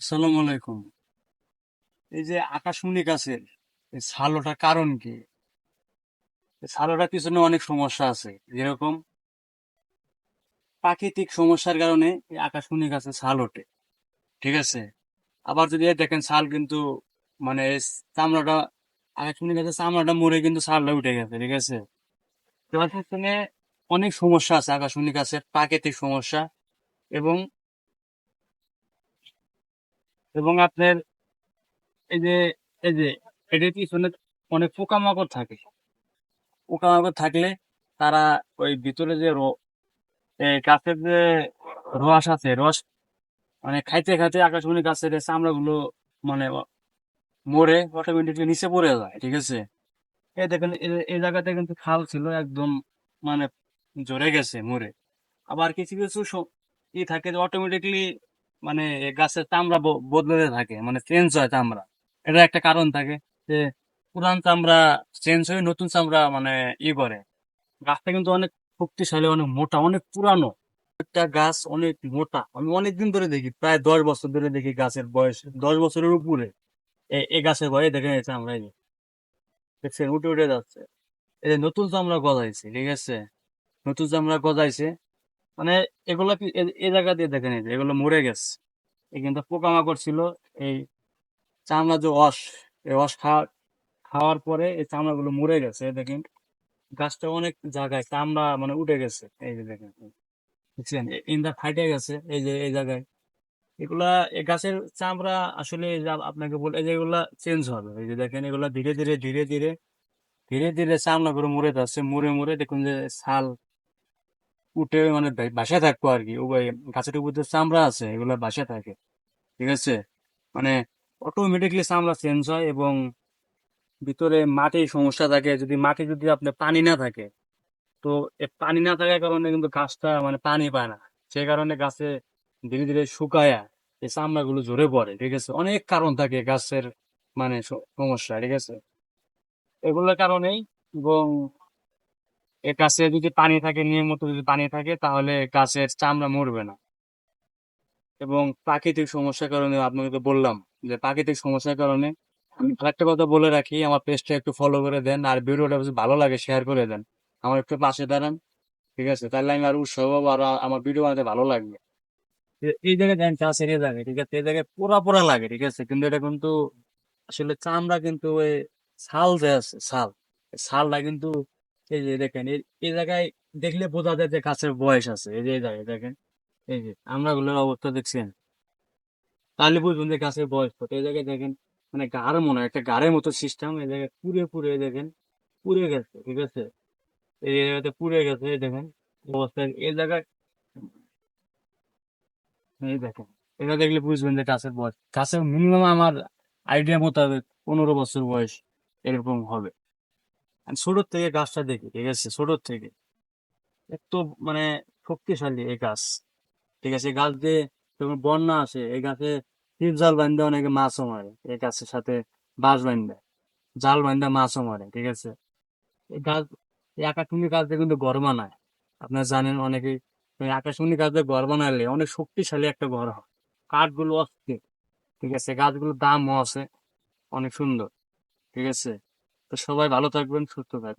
আসসালামু আলাইকুম। এই যে আকাশমণি গাছের এই ছালোটার কারণ কি? এই ছালোটার পিছনে অনেক সমস্যা আছে, যেরকম প্রাকৃতিক সমস্যার কারণে এই আকাশমণি গাছে ছাল ওঠে। ঠিক আছে। আবার যদি এই দেখেন ছাল কিন্তু মানে এই চামড়াটা, আকাশমণি গাছের চামড়াটা মরে কিন্তু ছালটা উঠে গেছে। ঠিক আছে। তোমার পিছনে অনেক সমস্যা আছে আকাশমণি গাছের, প্রাকৃতিক সমস্যা। এবং এবং আপনার এই যে এই যে এটার পিছনে অনেক পোকামাকড় থাকে। পোকামাকড় থাকলে তারা ওই ভিতরে যে গাছের যে রস আছে, রস মানে খাইতে খাইতে আকাশমণি গাছের এই চামড়াগুলো মানে মরে অটোমেটিকলি নিচে পড়ে যায়। ঠিক আছে। এই দেখেন এই জায়গাতে কিন্তু খাল ছিল একদম, মানে ঝরে গেছে মরে। আবার কিছু কিছু ই থাকে যে অটোমেটিকলি মানে এই গাছের চামড়া বদলাতে থাকে, মানে চেঞ্জ হয় চামড়া। এটা একটা কারণ থাকে যে পুরান চামড়া চেঞ্জ হয়ে নতুন চামড়া মানে ই করে। গাছটা কিন্তু অনেক শক্তিশালী, অনেক মোটা, অনেক পুরানো একটা গাছ, অনেক মোটা। আমি অনেকদিন ধরে দেখি, প্রায় 10 বছর ধরে দেখি গাছের বয়স 10 বছরের উপরে। এই গাছের বয়স দেখে নিয়েছে আমরা, এই যে দেখছেন উঠে উঠে যাচ্ছে। এই যে নতুন চামড়া গজাইছে। ঠিক আছে। নতুন চামড়া গজাইছে মানে এগুলা কি এই জায়গা দিয়ে দেখে নিয়েছে, এগুলো মরে গেছে। এই কিন্তু পোকামাকড় ছিল। এই চামড়া যে এই খাওয়ার পরে এই চামড়াগুলো মরে গেছে। এই দেখেন গাছটা অনেক জায়গায় চামড়া মানে উঠে গেছে। এই যে দেখেন, বুঝছেন, ইন্দা ফাইটে গেছে এই যে এই জায়গায়। এগুলা এই গাছের চামড়া আসলে এই যে আপনাকে বলে, এই যে এগুলা চেঞ্জ হবে। এই যে দেখেন এগুলা ধীরে ধীরে ধীরে ধীরে ধীরে ধীরে চামড়া করে মরে যাচ্ছে, মরে মরে দেখুন যে ছাল উঠে মানে বাসা থাকবো আর কি। ওই গাছের উপর যে চামড়া আছে এগুলা বাসা থাকে। ঠিক আছে। মানে অটোমেটিকলি চামড়া চেঞ্জ হয়। এবং ভিতরে মাটির সমস্যা থাকে, যদি মাটি যদি আপনার পানি না থাকে, তো এই পানি না থাকার কারণে কিন্তু গাছটা মানে পানি পায় না। সেই কারণে গাছে ধীরে ধীরে শুকায় এই চামড়া গুলো ঝরে পড়ে। ঠিক আছে। অনেক কারণ থাকে গাছের মানে সমস্যা। ঠিক আছে। এগুলোর কারণেই। এবং এ গাছে যদি পানি থাকে, নিয়মিত যদি পানি থাকে, তাহলে গাছের চামড়া মরবে না। এবং প্রাকৃতিক সমস্যার কারণে আপনাকে তো বললাম যে প্রাকৃতিক সমস্যার কারণে। আমি আরেকটা কথা বলে রাখি, আমার পেজটা একটু ফলো করে দেন, আর ভিডিওটা যদি ভালো লাগে শেয়ার করে দেন, আমার একটু পাশে দাঁড়ান। ঠিক আছে। তাহলে আমি আর উৎসাহ পাবো, আর আমার ভিডিও বানাতে ভালো লাগবে। এই জায়গায় দেন চাষের এই জায়গায়, ঠিক আছে, এই জায়গায় পোড়া পোড়া লাগে। ঠিক আছে। কিন্তু এটা কিন্তু আসলে চামড়া কিন্তু ওই ছাল যে আছে, ছাল, এই ছালটা কিন্তু এই যে দেখেন এই জায়গায় দেখলে বোঝা যায় যে গাছের বয়স আছে। এই যে এই জায়গায় দেখেন, এই যে আমড়াগুলোর অবস্থা দেখছেন, তাহলে বুঝবেন যে গাছের বয়স কত। এই জায়গায় দেখেন মানে গাঢ় মনে হয় একটা গাড়ের মতো সিস্টেম। এই জায়গায় পুড়ে পুড়ে দেখেন পুড়ে গেছে। ঠিক আছে। এই জায়গাতে পুড়ে গেছে। এই দেখেন অবস্থা এই জায়গায়। এই দেখেন, এটা দেখলে বুঝবেন যে গাছের বয়স, গাছের মিনিমাম আমার আইডিয়া মোতাবেক 15 বছর বয়স এরকম হবে। আমি ছোটোর থেকে গাছটা দেখি। ঠিক আছে। ছোটোর থেকে এত মানে শক্তিশালী এই গাছ। ঠিক আছে। এই গাছ দিয়ে যখন বন্যা আসে, এই গাছে টিপ জাল বান্ধে অনেকে মাছও মারে। এই গাছের সাথে বাঁশ বান্ধে, জাল বান্ধে মাছও মারে। ঠিক আছে। এই গাছ, এই আকাশমণি গাছ দিয়ে কিন্তু ঘর বানায়। আপনারা জানেন অনেকেই, এই আকাশমণি গাছ দিয়ে ঘর বানালে অনেক শক্তিশালী একটা ঘর হয়। কাঠগুলো অস্থির। ঠিক আছে। গাছগুলোর দামও আছে অনেক সুন্দর। ঠিক আছে। তো সবাই ভালো থাকবেন, সুস্থ থাকবেন।